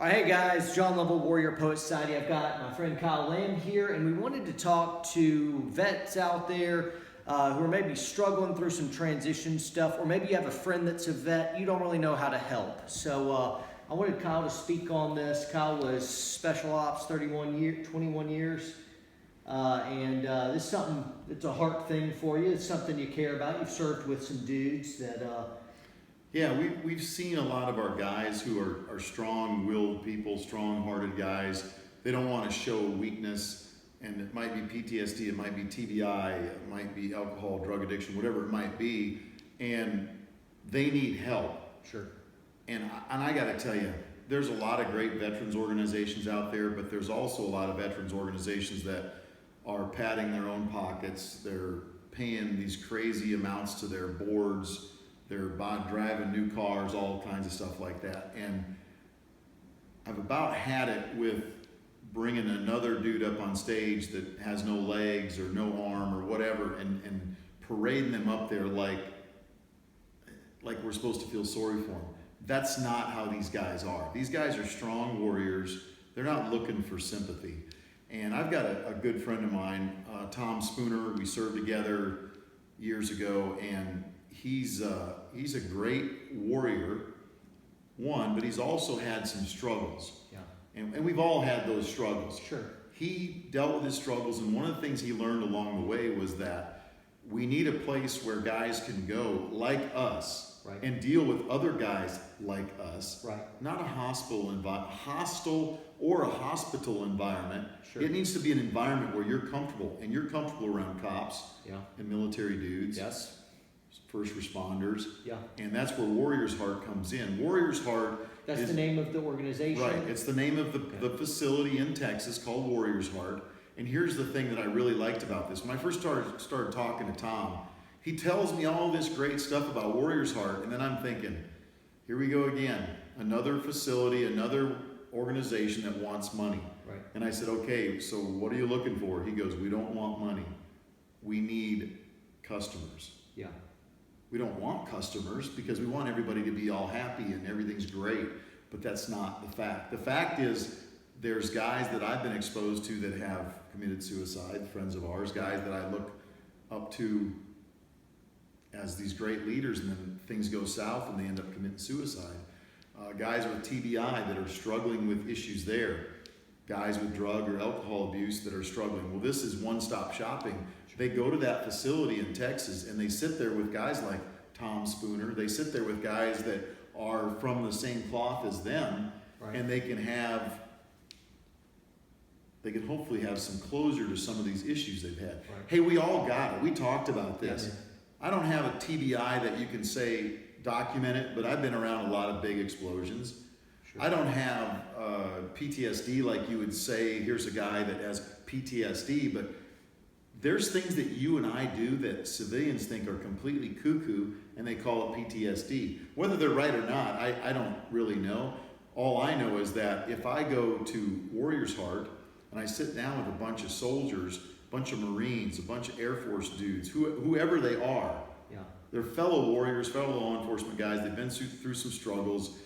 All right, hey guys, John Lovell, Warrior Poet Society. I've got my friend Kyle Lamb here, and we wanted to talk to vets out there who are maybe struggling through some transition stuff, or maybe you have a friend that's a vet, you don't really know how to help. So I wanted Kyle to speak on this. Kyle was Special Ops 21 years, and this is something that's a heart thing for you. It's something you care about. You've served with some dudes that... Yeah, we've seen a lot of our guys who are strong-willed people, strong-hearted guys. They don't want to show weakness, and it might be PTSD, it might be TBI, it might be alcohol, drug addiction, whatever it might be, and they need help. Sure. And I got to tell you, there's a lot of great veterans organizations out there, but there's also a lot of veterans organizations that are padding their own pockets. They're paying these crazy amounts to their boards. They're driving new cars, all kinds of stuff like that. And I've about had it with bringing another dude up on stage that has no legs or no arm or whatever, and parading them up there like we're supposed to feel sorry for them. That's not how these guys are. These guys are strong warriors. They're not looking for sympathy. And I've got a good friend of mine, Tom Spooner. We served together years ago, and he's a great warrior, but he's also had some struggles. Yeah. And we've all had those struggles. Sure. He dealt with his struggles, and one of the things he learned along the way was that we need a place where guys can go like us, right, and deal with other guys like us. Right. Not a hostile or a hospital environment. Sure. It needs to be an environment where you're comfortable, and you're comfortable around cops, Yeah. and military dudes. Yes. First responders. Yeah. And that's where Warrior's Heart comes in. Warrior's Heart That's the name of the organization? Right. It's the name of the facility in Texas called Warrior's Heart. And here's the thing that I really liked about this. When I first started talking to Tom, he tells me all this great stuff about Warrior's Heart, and then I'm thinking, here we go again. Another facility, another organization that wants money. Right. And I said, okay, so what are you looking for? He goes, we don't want money. We need customers. Yeah. We don't want customers because we want everybody to be all happy and everything's great, but that's not the fact. The fact is there's guys that I've been exposed to that have committed suicide, friends of ours, guys that I look up to as these great leaders, and then things go south and they end up committing suicide. Guys with TBI that are struggling with issues there. Guys with drug or alcohol abuse that are struggling. Well, this is one-stop shopping. They go to that facility in Texas and they sit there with guys like Tom Spooner. They sit there with guys that are from the same cloth as them, right, and they can hopefully have some closure to some of these issues they've had. Right. Hey, we all got it. We talked about this. Yes. I don't have a TBI that you can say document it, but I've been around a lot of big explosions. Sure. I don't have PTSD like you would say, here's a guy that has PTSD, but there's things that you and I do that civilians think are completely cuckoo, and they call it PTSD. Whether they're right or not, I don't really know. All I know is that if I go to Warrior's Heart and I sit down with a bunch of soldiers, a bunch of Marines, a bunch of Air Force dudes, whoever they are, yeah, they're fellow warriors, fellow law enforcement guys. They've been through some struggles,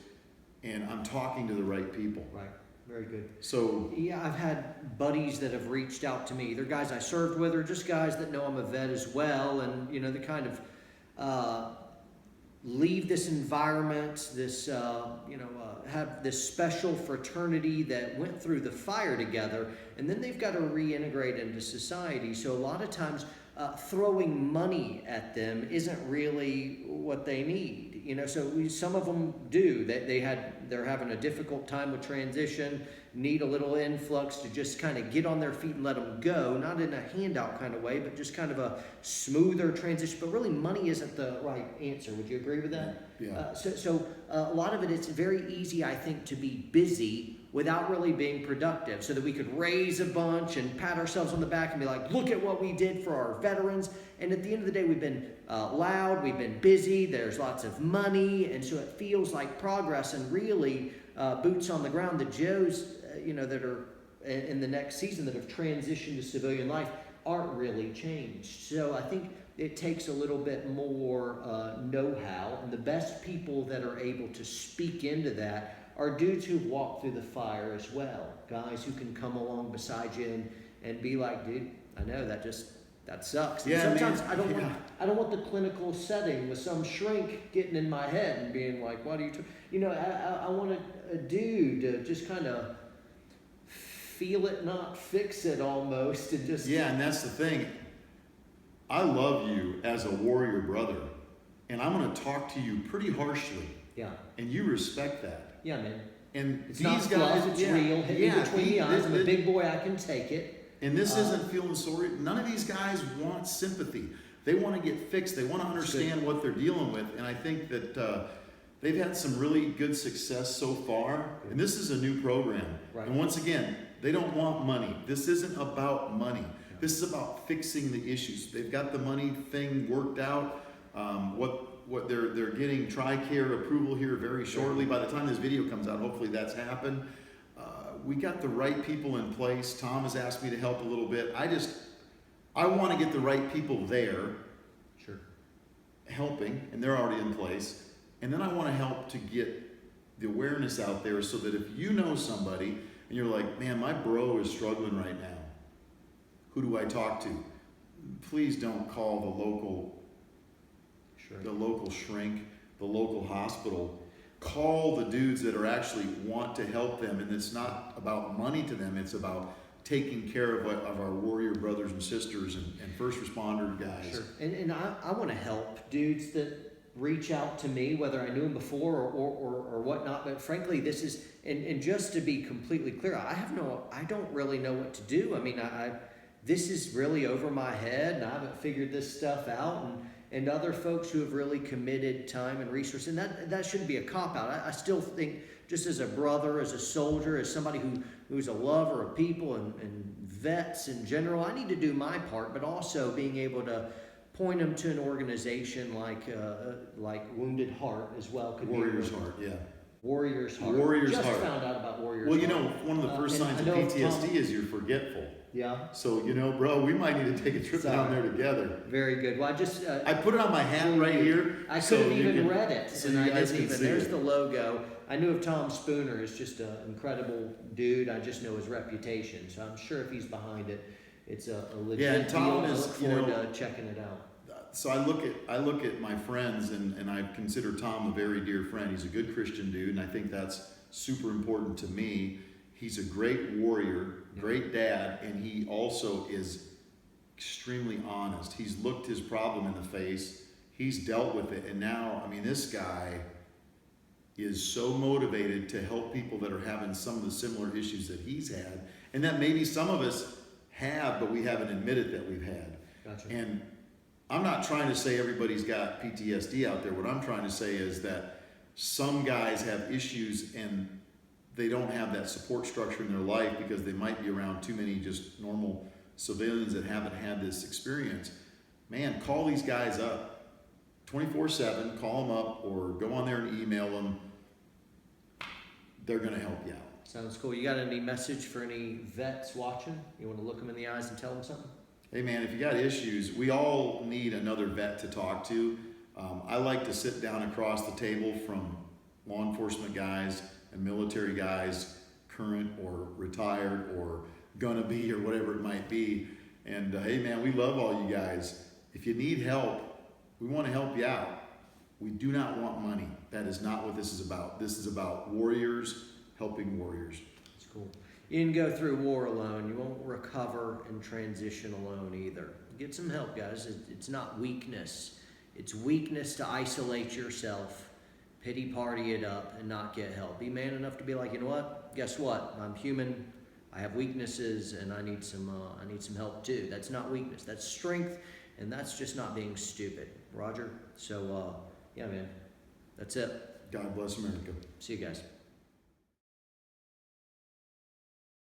and I'm talking to the right people. Right. Very good. So yeah, I've had buddies that have reached out to me. They're guys I served with, or just guys that know I'm a vet as well, and they kind of leave this environment, this have this special fraternity that went through the fire together, and then they've got to reintegrate into society. So a lot of times, throwing money at them isn't really what they need. So some of them do. They're having a difficult time with transition, need a little influx to just kind of get on their feet and let them go, not in a handout kind of way, but just kind of a smoother transition. But really, money isn't the right answer. Would you agree with that? Yeah. So a lot of it's very easy, I think, to be busy without really being productive, so that we could raise a bunch and pat ourselves on the back and be like, look at what we did for our veterans. And at the end of the day, we've been loud, we've been busy, there's lots of money, and so it feels like progress. And really, boots on the ground, the Joes, that are in the next season that have transitioned to civilian life aren't really changed. So I think it takes a little bit more know-how, and the best people that are able to speak into that are dudes who've walked through the fire as well. Guys who can come along beside you and be like, dude, I know that sucks. And Yeah, sometimes man. I don't want the clinical setting with some shrink getting in my head and being like, what are you I want a dude to just kind of feel it, not fix it almost, and just... Yeah, and that's the thing. I love you as a warrior brother, and I'm going to talk to you pretty harshly. Yeah. And you respect that. Yeah, man. And It's these not guys, fluff, it's real. Hit me between the eyes. I'm a big boy, I can take it. And this isn't feeling sorry. None of these guys want sympathy. They want to get fixed. They want to understand what they're dealing with. And I think that they've had some really good success so far. And this is a new program. Right. And once again, they don't want money. This isn't about money. This is about fixing the issues. They've got the money thing worked out. What they're getting TRICARE approval here very shortly. By the time this video comes out, hopefully that's happened. We got the right people in place. Tom has asked me to help a little bit. I want to get the right people there. Sure. Helping, and they're already in place. And then I want to help to get the awareness out there so that if you know somebody and you're like, man, my bro is struggling right now. Who do I talk to? Please don't call the local shrink, the local hospital. Call the dudes that are actually want to help them, and it's not about money to them. It's about taking care of our warrior brothers and sisters and first responder guys. Sure. And I want to help dudes that reach out to me, whether I knew them before or whatnot. But frankly, this is, and just to be completely clear, I don't really know what to do. I mean, this is really over my head, and I haven't figured this stuff out. And other folks who have really committed time and resources, and that shouldn't be a cop-out. I still think, just as a brother, as a soldier, as somebody who's a lover of people and vets in general, I need to do my part, but also being able to point them to an organization like Wounded Heart as well. Could Warrior's be Heart, yeah. Warrior's Heart. Warrior's Just Heart. found out about Warrior's Well, Heart. one of the first signs of PTSD is you're forgetful. Yeah. So, bro, we might need to take a trip down there together. Very good. Well, I put it on my hat right here. I could have even read it. So and you I guys didn't can even. see There's it. the logo. I knew of Tom Spooner as just an incredible dude. I just know his reputation. So I'm sure if he's behind it, it's a legit Yeah, and Tom deal. I is, look forward to checking it out. So I look at my friends, and I consider Tom a very dear friend. He's a good Christian dude, and I think that's super important to me. He's a great warrior, great dad, and he also is extremely honest. He's looked his problem in the face. He's dealt with it, and now, I mean, this guy is so motivated to help people that are having some of the similar issues that he's had, and that maybe some of us have, but we haven't admitted that we've had. Gotcha. And I'm not trying to say everybody's got PTSD out there. What I'm trying to say is that some guys have issues and they don't have that support structure in their life because they might be around too many just normal civilians that haven't had this experience. Man, call these guys up 24/7, call them up or go on there and email them. They're going to help you out. Sounds cool. You got any message for any vets watching? You want to look them in the eyes and tell them something? Hey man, if you got issues, we all need another vet to talk to. I like to sit down across the table from law enforcement guys and military guys, current or retired or gonna be or whatever it might be. And hey man, we love all you guys. If you need help, we want to help you out. We do not want money. That is not what this is about. This is about warriors helping warriors. That's cool. You didn't go through war alone. You won't recover and transition alone either. Get some help, guys. It's not weakness. It's weakness to isolate yourself, pity party it up, and not get help. Be man enough to be like, you know what? Guess what? I'm human. I have weaknesses, and I need some help too. That's not weakness. That's strength, and that's just not being stupid. Roger? So, yeah, man. That's it. God bless America. See you guys.